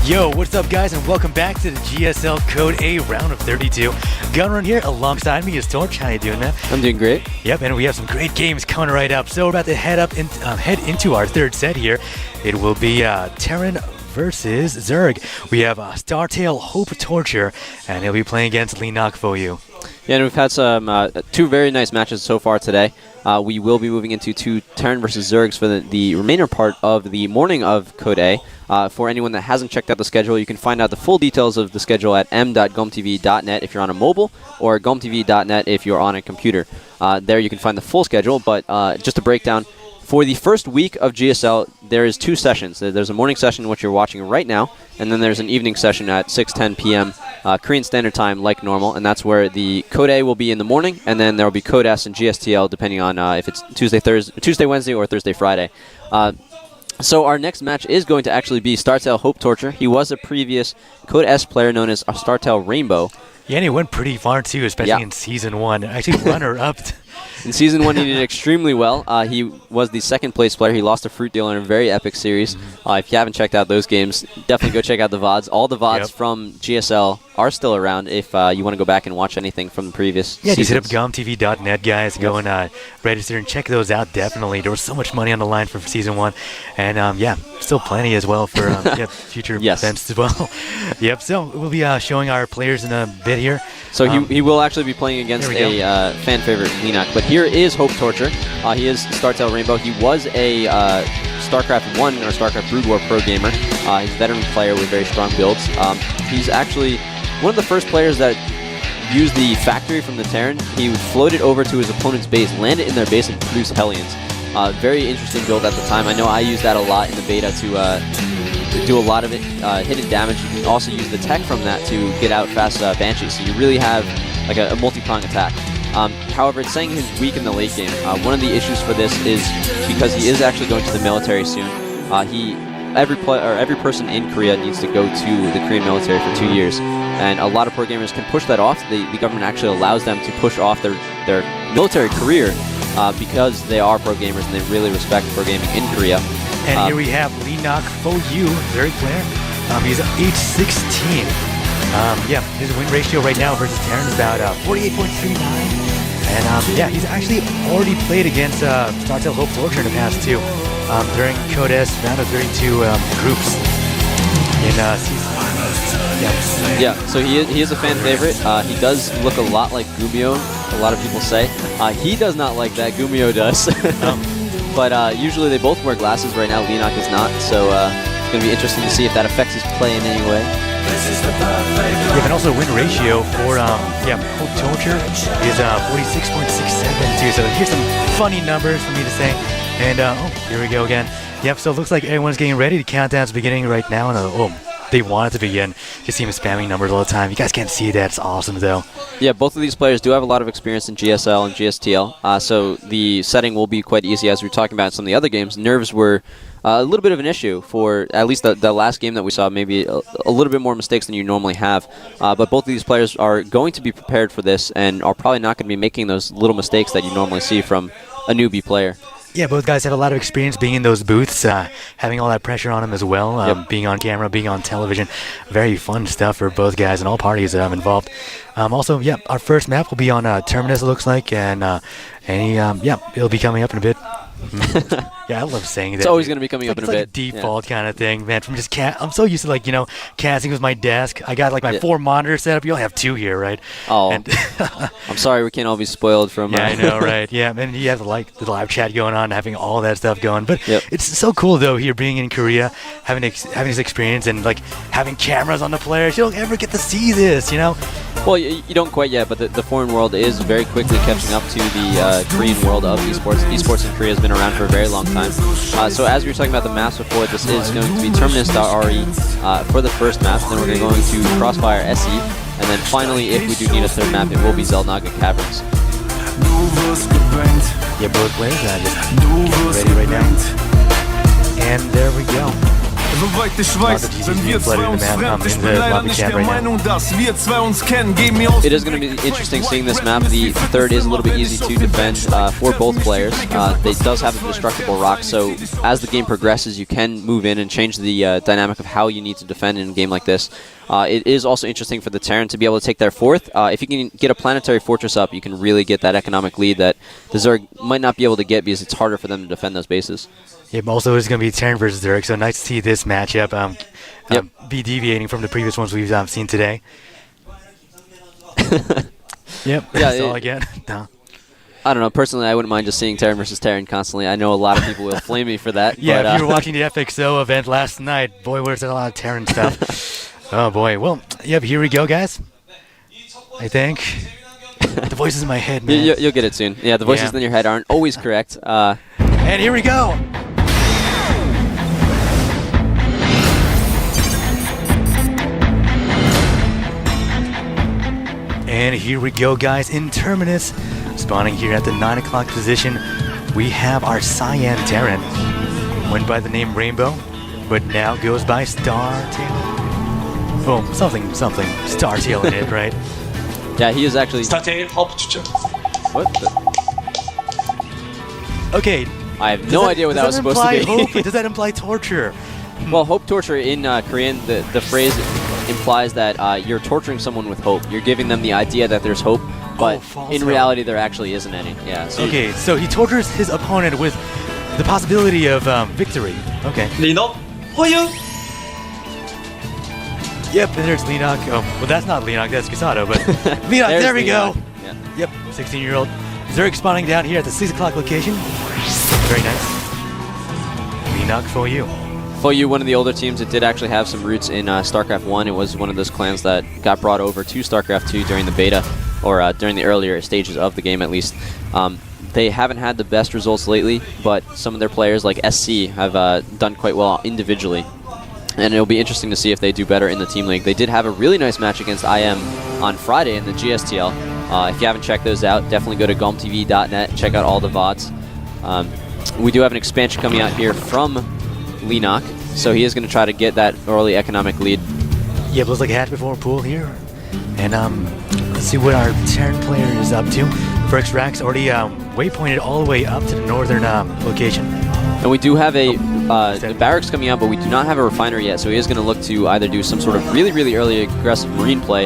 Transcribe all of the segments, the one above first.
Yo, what's up guys, and welcome back to the GSL Code A round of 32. Gunrun here, alongside me is Torch. How you doing, man? I'm doing great. Yep, and we have some great games coming right up. So we're about to head into our third set here. It will be Terran versus Zerg. We have Startail Hope Torture, and he'll be playing against Leenock for you. Yeah, and we've had some two very nice matches so far today. We will be moving into two Terran versus Zergs for the remainder part of the morning of Code A. For anyone that hasn't checked out the schedule, you can find out the full details of the schedule at m.gomtv.net if you're on a mobile, or gomtv.net if you're on a computer. There you can find the full schedule, but just a breakdown. For the first week of GSL, there is two sessions. There's a morning session, which you're watching right now, and then there's an evening session at 6:10 p.m. Korean Standard Time, like normal, and that's where the Code A will be in the morning, and then there will be Code S and GSTL, depending on if it's Tuesday, Wednesday, or Thursday, Friday. So our next match is going to actually be Startail Hope Torture. He was a previous Code S player known as Startail Rainbow. Yeah, and he went pretty far too, especially in Season 1. Actually, runner-up. In Season 1, he did extremely well. He was the second-place player. He lost to Fruit Dealer in a very epic series. If you haven't checked out those games, definitely go check out the VODs. All the VODs from GSL are still around if you want to go back and watch anything from the previous seasons. Just hit up gomtv.net, guys. Go and register and check those out, definitely. There was so much money on the line for Season 1. And, still plenty as well for future events as well. Yep, so we'll be showing our players in a bit here. So he will actually be playing against a fan favorite, Leenock. But here is Hope Torture. He is Startail Rainbow. He was a StarCraft 1 or StarCraft Brood War pro gamer. He's a veteran player with very strong builds. He's actually one of the first players that used the factory from the Terran. He floated over to his opponent's base, landed in their base, and produced Hellions. Very interesting build at the time. I know I used that a lot in the beta to do a lot of it. Hidden damage. You can also use the tech from that to get out fast Banshees. So you really have like a multi-prong attack. However, it's saying he's weak in the late game. One of the issues for this is because he is actually going to the military soon. Every person in Korea needs to go to the Korean military for 2 years, and a lot of pro gamers can push that off. The government actually allows them to push off their military career because they are pro gamers and they really respect pro gaming in Korea. And here we have Leenock for you, Zerg player. He's age 16. His win ratio right now versus Terran is about 48.39. And he's actually already played against Startail Hope Torture in the past too, during Code S round of 32 groups in season. So he is a fan favorite. He does look a lot like Gumio, a lot of people say. He does not like that, Gumio does. But usually they both wear glasses. Right now Leenock is not, so it's going to be interesting to see if that affects his play in any way. And also win ratio for Hope Torture is 46.67 too. So here's some funny numbers for me to say. And here we go again. Yep. So it looks like everyone's getting ready. The countdown's beginning right now, and they want it to begin. Just see him spamming numbers all the time. You guys can't see that. It's awesome though. Yeah, both of these players do have a lot of experience in GSL and GSTL. So the setting will be quite easy. As we were talking about in some of the other games, nerves were a little bit of an issue for at least the last game that we saw. Maybe a little bit more mistakes than you normally have. But both of these players are going to be prepared for this and are probably not going to be making those little mistakes that you normally see from a newbie player. Yeah, both guys have a lot of experience being in those booths, having all that pressure on them as well, being on camera, being on television. Very fun stuff for both guys and all parties involved. Also, our first map will be on Terminus, it looks like, and it'll be coming up in a bit. I love saying that. It's always going to be coming up in a bit. It's like a default kind of thing, man. From just I'm so used to casting with my desk. I got my 4 monitors set up. You only have 2 here, right? Oh, I'm sorry we can't all be spoiled from. Yeah, I know, right? Yeah, and you have the live chat going on, having all that stuff going. But it's so cool though here being in Korea, having this experience and having cameras on the players. You don't ever get to see this, you know. Well, you don't quite yet, but the foreign world is very quickly catching up to the Korean world of esports. Esports in Korea has been around for a very long time. So as we were talking about the maps before, this is going to be Terminus.re for the first map. Then we're going to Crossfire SE. And then finally, if we do need a third map, it will be Zelnaga Caverns. Both players are just getting ready right now. And there we go. soweit ich weiß, he's wenn wir blooded zwei in uns the map, fremd. Ich in bin the leider lobby nicht chat der right now. Meinung, dass wir zwei uns kennen. Geh mir aus. It is going to be interesting seeing this map. The third is a little bit easy to defend for both players. It does have a destructible rock, so as the game progresses, you can move in and change the dynamic of how you need to defend in a game like this. It is also interesting for the Terran to be able to take their fourth. If you can get a planetary fortress up, you can really get that economic lead that the Zerg might not be able to get because it's harder for them to defend those bases. Yep, also it's going to be Terran versus Zerg, so nice to see this matchup be deviating from the previous ones we've seen today. Yep, that's all I get. No. I don't know. Personally, I wouldn't mind just seeing Terran versus Terran constantly. I know a lot of people will flame me for that. Yeah, but, if you were watching the FXO event last night, boy, there's a lot of Terran stuff. Oh, boy. Well, yep, here we go, guys. I think. The voices in my head, man. You'll get it soon. Yeah, the voices in your head aren't always correct. And here we go. And here we go, guys, in Terminus. Spawning here at the 9 o'clock position, we have our Cyan Terran. Went by the name Rainbow, but now goes by Startail. Oh, something, Startail in it, right? Yeah, he is actually... Startail, hop. What the? Okay. I have no idea what that was supposed to be. Hope? Does that imply torture? Well, hope torture in Korean, the phrase implies that you're torturing someone with hope. You're giving them the idea that there's hope, but in reality there actually isn't any. Yeah. So okay, so he tortures his opponent with the possibility of victory. Okay. Leenock, for you. Yep, and there's Leenock. Oh, well, that's not Leenock, that's Casado, but Leenock, there we go. Yeah. Yep, 16-year-old. Zerg spawning down here at the 6 o'clock location. Very nice. Leenock for you. FOU, one of the older teams, it did actually have some roots in StarCraft 1. It was one of those clans that got brought over to StarCraft 2 during the beta, or during the earlier stages of the game at least. They haven't had the best results lately, but some of their players, like SC, have done quite well individually. And it'll be interesting to see if they do better in the Team League. They did have a really nice match against IM on Friday in the GSTL. If you haven't checked those out, definitely go to gomtv.net, check out all the VODs. We do have an expansion coming out here from Leenock, so he is going to try to get that early economic lead. Yeah, it looks like a hatch before pool here. And let's see what our Terran player is up to. First Rack's already waypointed all the way up to the northern location. And we do have a barracks coming out, but we do not have a refinery yet, so he is going to look to either do some sort of really, really early aggressive marine play,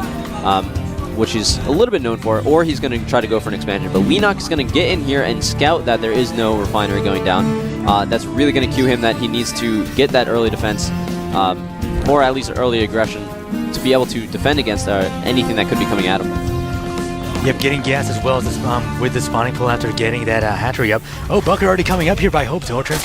which he's a little bit known for, or he's going to try to go for an expansion. But Leenock is going to get in here and scout that there is no refinery going down. That's really going to cue him that he needs to get that early defense, or at least early aggression, to be able to defend against anything that could be coming at him. Yep, getting gas as well as this, with the spawning pool after getting that hatchery up. Oh, bunker already coming up here by Hope Torture.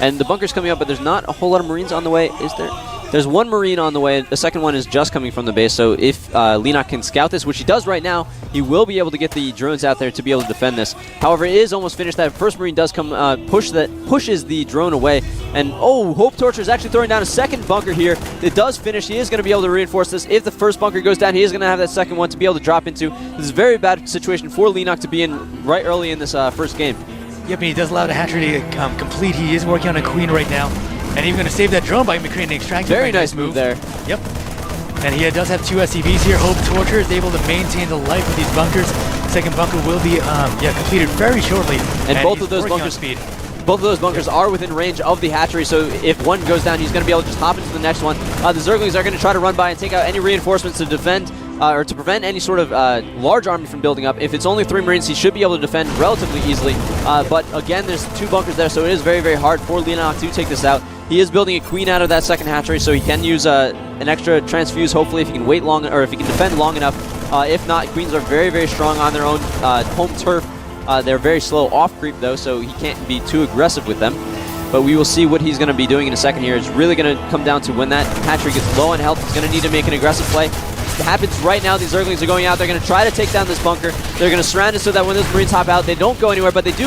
And the bunker's coming up, but there's not a whole lot of Marines on the way, is there? There's one Marine on the way. The second one is just coming from the base, so if Leenock can scout this, which he does right now, he will be able to get the drones out there to be able to defend this. However, it is almost finished. That first Marine does come, pushes the drone away, and oh, Hope Torture is actually throwing down a second bunker here. It does finish. He is going to be able to reinforce this. If the first bunker goes down, he is going to have that second one to be able to drop into. This is a very bad situation for Leenock to be in right early in this first game. Yep, and he does allow the hatchery to complete. He is working on a queen right now. And he's going to save that drone by creating an extraction. Very nice move there. Yep. And he does have 2 SCVs here. Hope Torture is able to maintain the life of these bunkers. Second bunker will be completed very shortly. And both of those bunkers are within range of the hatchery, so if one goes down, he's going to be able to just hop into the next one. The Zerglings are going to try to run by and take out any reinforcements to defend or to prevent any sort of large army from building up. If it's only 3 Marines, he should be able to defend relatively easily. But again, there's 2 bunkers there, so it is very, very hard for Leenock to take this out. He is building a queen out of that second hatchery, so he can use an extra transfuse, hopefully, if he can wait long, or if he can defend long enough. If not, queens are very, very strong on their own home turf. They're very slow off creep, though, so he can't be too aggressive with them. But we will see what he's going to be doing in a second here. It's really going to come down to when that hatchery gets low on health. He's going to need to make an aggressive play. It happens right now. These Zerglings are going out. They're going to try to take down this bunker. They're going to surround it so that when those Marines hop out, they don't go anywhere, but they do.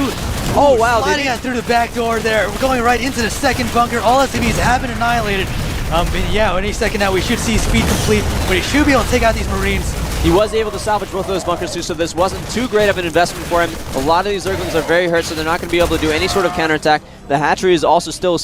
Oh, wow. Sliding out through the back door there. We're going right into the second bunker. All SCVs have been annihilated. Yeah, any second now we should see speed complete, but he should be able to take out these Marines. He was able to salvage both of those bunkers too, so this wasn't too great of an investment for him. A lot of these Zerglings are very hurt, so they're not going to be able to do any sort of counterattack. The hatchery is also still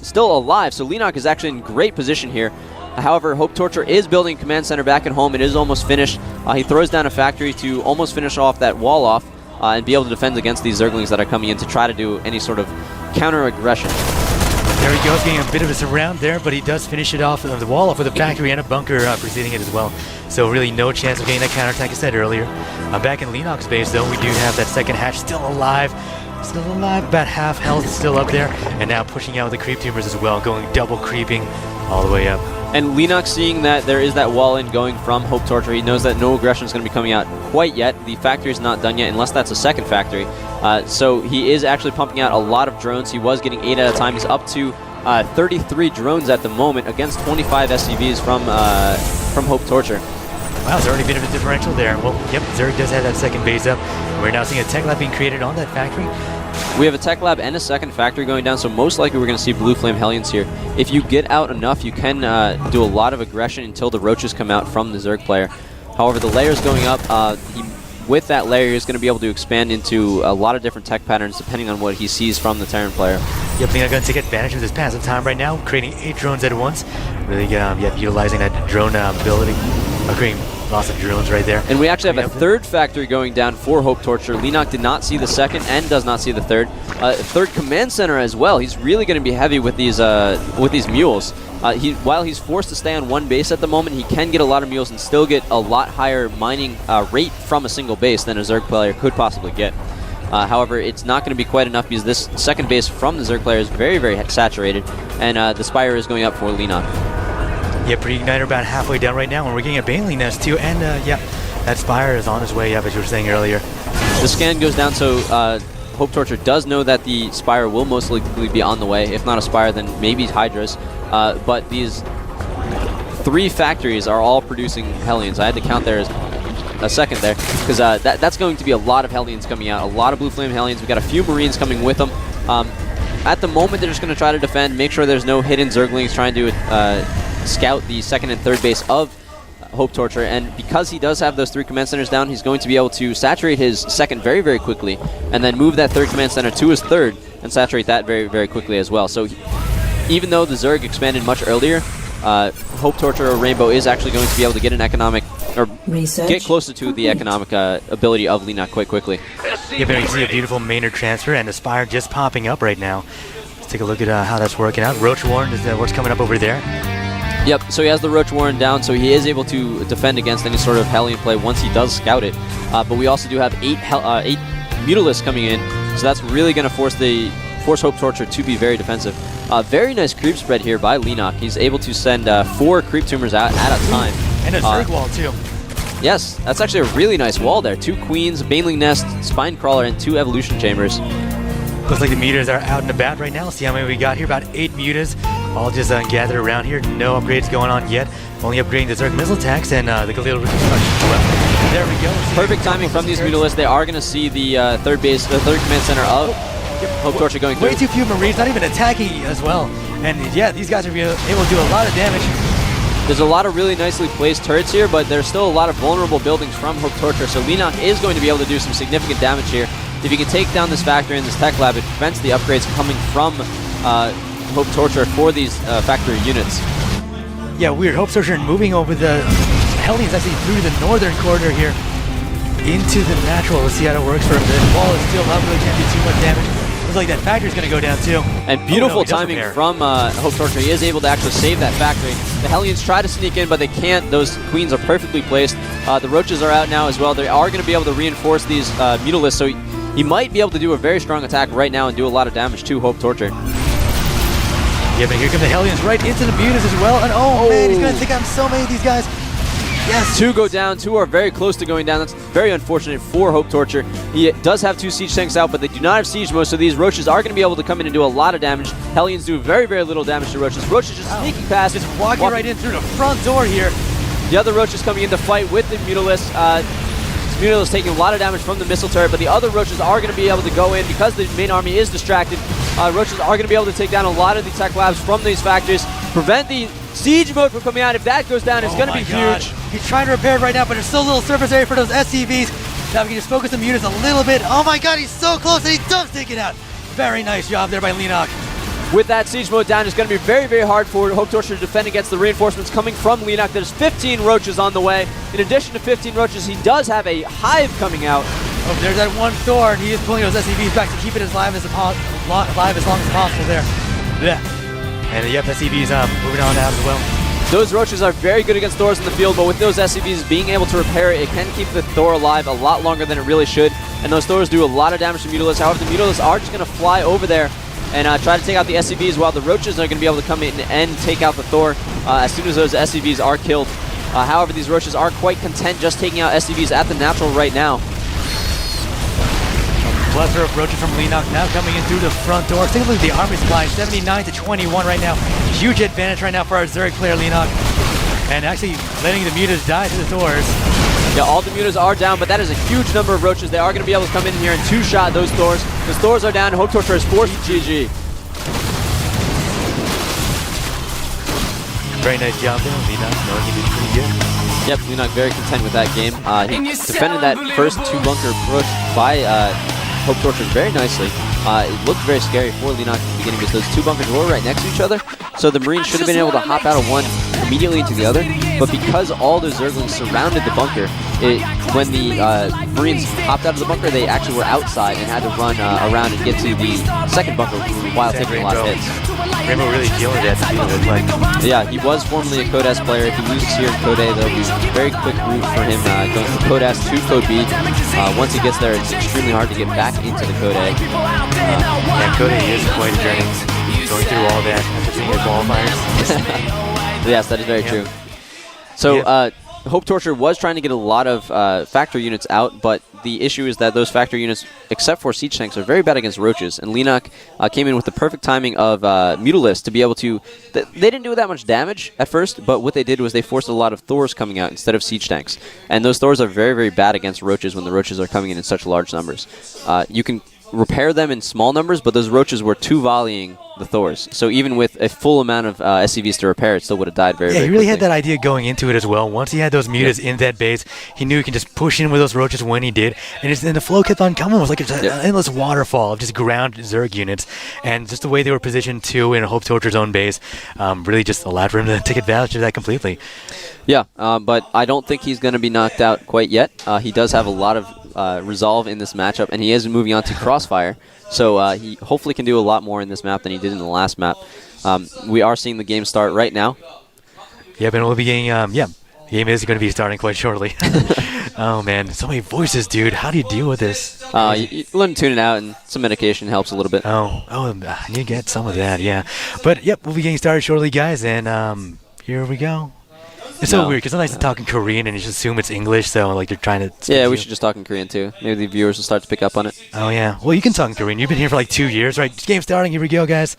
still alive, so Leenock is actually in great position here. However, Hope Torture is building a command center back at home. It is almost finished. He throws down a factory to almost finish off that wall off and be able to defend against these Zerglings that are coming in to try to do any sort of counter-aggression. There he goes, getting a bit of a surround there, but he does finish it off of the wall off with a factory and a bunker preceding it as well. So really no chance of getting that counterattack, I said earlier. Back in Leenock's base, though, we do have that second hatch still alive. Still alive, about half health still up there. And now pushing out with the creep tumors as well, going double creeping all the way up. And Leenock, seeing that there is that wall in going from Hope Torture, he knows that no aggression is going to be coming out quite yet. The factory is not done yet, unless that's a second factory. So he is actually pumping out a lot of drones. He was getting 8 at a time. He's up to 33 drones at the moment against 25 SCVs from Hope Torture. Wow, there's already a bit of a differential there. Well, yep, Zerg does have that second base up. We're now seeing a tech lab being created on that factory. We have a tech lab and a second factory going down, so most likely we're going to see Blue Flame Hellions here. If you get out enough, you can do a lot of aggression until the roaches come out from the Zerg player. However, the layers going up, with that layer, he's going to be able to expand into a lot of different tech patterns depending on what he sees from the Terran player. Yep, they're going to take advantage of this passive time right now, creating 8 drones at once. Really, utilizing that drone ability, creating lots of drones right there. And we actually have a third factory going down for Hope Torture. Leenock did not see the second and does not see the third. Third command center as well. He's really going to be heavy with these mules. While he's forced to stay on one base at the moment, he can get a lot of mules and still get a lot higher mining rate from a single base than a Zerg player could possibly get. However, it's not going to be quite enough because this second base from the Zerg player is very, very saturated, and the Spire is going up for Leenock. Yeah, Pre-Igniter about halfway down right now, and we're getting a Baneling Nest too, and that Spire is on his way up, as you were saying earlier. The scan goes down, so Hope Torture does know that the Spire will most likely be on the way. If not a Spire, then maybe Hydras. But these 3 factories are all producing Hellions. I had to count there as a second there, because that's going to be a lot of Hellions coming out, a lot of Blue Flame Hellions. We've got a few Marines coming with them. At the moment, they're just going to try to defend, make sure there's no hidden Zerglings trying to scout the second and third base of Hope Torture, and because he does have those 3 command centers down, he's going to be able to saturate his second very, very quickly, and then move that third command center to his third and saturate that very, very quickly as well. So even though the Zerg expanded much earlier, Hope Torture or Rainbow is actually going to be able to get an economic, or get closer to the economic ability of Leenock quite quickly. Yeah, but you see a beautiful Maynard transfer and the Spire just popping up right now. Let's take a look at how that's working out. Roach Warren is what's coming up over there. Yep, so he has the Roach Warren down, so he is able to defend against any sort of Hellion play once he does scout it. But we also do have 8 Mutalisks coming in, so that's really going to force Hope Torture to be very defensive. Very nice creep spread here by Leenock. He's able to send 4 creep tumors out at a time. And a Zerg wall too. Yes, that's actually a really nice wall there. 2 Queens, Baneling Nest, Spine Crawler, and 2 Evolution Chambers. Looks like the mutas are out and about right now. Let's see how many we got here. About 8 mutas, all just gathered around here. No upgrades going on yet. Only upgrading the Zerg missile attacks and the Galil reconstruction. Well, there we go. Perfect timing from these Mutalisks. They are going to see the third command center of Hope Torture going through. Way too few Marines, not even attacking as well. And yeah, these guys are able to do a lot of damage. There's a lot of really nicely placed turrets here, but there's still a lot of vulnerable buildings from Hope Torture, so Leenock is going to be able to do some significant damage here. If he can take down this factory and this tech lab, it prevents the upgrades coming from Hope Torture for these factory units. Yeah, weird. Hope Torture moving over the Hellions actually through the northern corridor here into the natural. Let's see how it works for him. The wall is still up, really can't do too much damage. Looks like that factory's going to go down too. And beautiful timing from Hope Torture. He is able to actually save that factory. The Hellions try to sneak in, but they can't. Those Queens are perfectly placed. The Roaches are out now as well. They are going to be able to reinforce these Mutalisks, so he might be able to do a very strong attack right now and do a lot of damage to Hope Torture. Yeah, but here come the Hellions right into the Mutas as well. And oh man, he's going to take out so many of these guys. Yes. 2 go down, 2 are very close to going down. That's very unfortunate for Hope Torture. He does have 2 siege tanks out, but they do not have siege mode, so these Roaches are going to be able to come in and do a lot of damage. Hellions do very, very little damage to Roaches. Roaches just sneaking past. Just walking right in through the front door here. The other Roaches coming in to fight with the Mutalisks. Mutalisks taking a lot of damage from the missile turret, but the other Roaches are going to be able to go in because the main army is distracted. Roaches are going to be able to take down a lot of the tech labs from these factories, prevent the siege mode from coming out. If that goes down, it's going to be huge. He's trying to repair it right now, but there's still a little surface area for those SCVs. Now we can just focus the Mutas a little bit. Oh my god, he's so close, and he does take it out. Very nice job there by Leenock. with that siege mode down, it's going to be very, very hard for Hope Torture to defend against the reinforcements coming from Leenock. There's 15 roaches on the way. In addition to 15 roaches, he does have a hive coming out. Oh, there's that one Thor, and he is pulling those SCVs back to keep it as live as long as possible there. Yeah. And yep, SCVs moving on out as well. Those roaches are very good against Thors in the field, but with those SCVs being able to repair it, it can keep the Thor alive a lot longer than it really should. And those Thors do a lot of damage to Mutalisks. However, the Mutalisks are just going to fly over there and try to take out the SCVs, while the roaches are going to be able to come in and take out the Thor as soon as those SCVs are killed. However, these roaches are quite content just taking out SCVs at the natural right now. Plethora of roaches from Leenock now coming in through the front door. Take a look at the army supply, 79 to 21 right now. Huge advantage right now for our Zerg player Leenock. And actually letting the mutas die to the Thors. Yeah, all the mutas are down, but that is a huge number of roaches. They are going to be able to come in here and two-shot those Thors. Those Thors are down, and Hope Torture is forced to GG. Very nice job there, Leenock. Knowing he did pretty good. Yep, Leenock very content with that game. He defended that first two-bunker push by Hope Torture very nicely. It looked very scary for Leenock at the beginning because those two bunkers were right next to each other. So the Marines should have been able to hop out of one immediately into the other. But because all those Zerglings surrounded the bunker, when the Marines hopped out of the bunker, they actually were outside and had to run around and get to the second bunker while taking a lot of hits. Rainbow really feeling that. Yeah, he was formerly a Code S player. If he loses here in Code A, there'll be a very quick route for him going from Code S to Code B. Once he gets there, it's extremely hard to get back into the Code A. Yeah, Code A is quite a journey. Going through all that after seeing your qualifiers. Yes, that is very true. So, Hope Torture was trying to get a lot of factory units out, but the issue is that those factory units, except for siege tanks, are very bad against roaches. And Leenock came in with the perfect timing of Mutalisks to be able to... They didn't do that much damage at first, but what they did was they forced a lot of Thors coming out instead of siege tanks. And those Thors are very, very bad against roaches when the roaches are coming in such large numbers. You can repair them in small numbers, but those roaches were two-volleying the Thors. So even with a full amount of SCVs to repair, it still would have died very, very he really quickly. had that idea going into it as well. Once he had those mutas in that base, he knew he could just push in with those roaches when he did. And the flow kept on coming. It was like an endless waterfall of just ground Zerg units. And just the way they were positioned too in Hope Torture's own base really just allowed for him to take advantage of that completely. Yeah, but I don't think he's going to be knocked out quite yet. He does have a lot of resolve in this matchup, and he is moving on to Crossfire. So he hopefully can do a lot more in this map than he did in the last map. We are seeing the game start right now. Yep, and we'll be getting, the game is going to be starting quite shortly. Oh, man, so many voices, dude. How do you deal with this? You learn to tune it out, and some medication helps a little bit. I need to get some of that, yeah. But, yep, we'll be getting started shortly, guys, and here we go. It's so weird, because sometimes they talk in Korean and you just assume it's English, so like they're trying to... Yeah, we should just talk in Korean too. Maybe the viewers will start to pick up on it. Oh, yeah. Well, you can talk in Korean. You've been here for like 2 years, right? Game starting. Here we go, guys.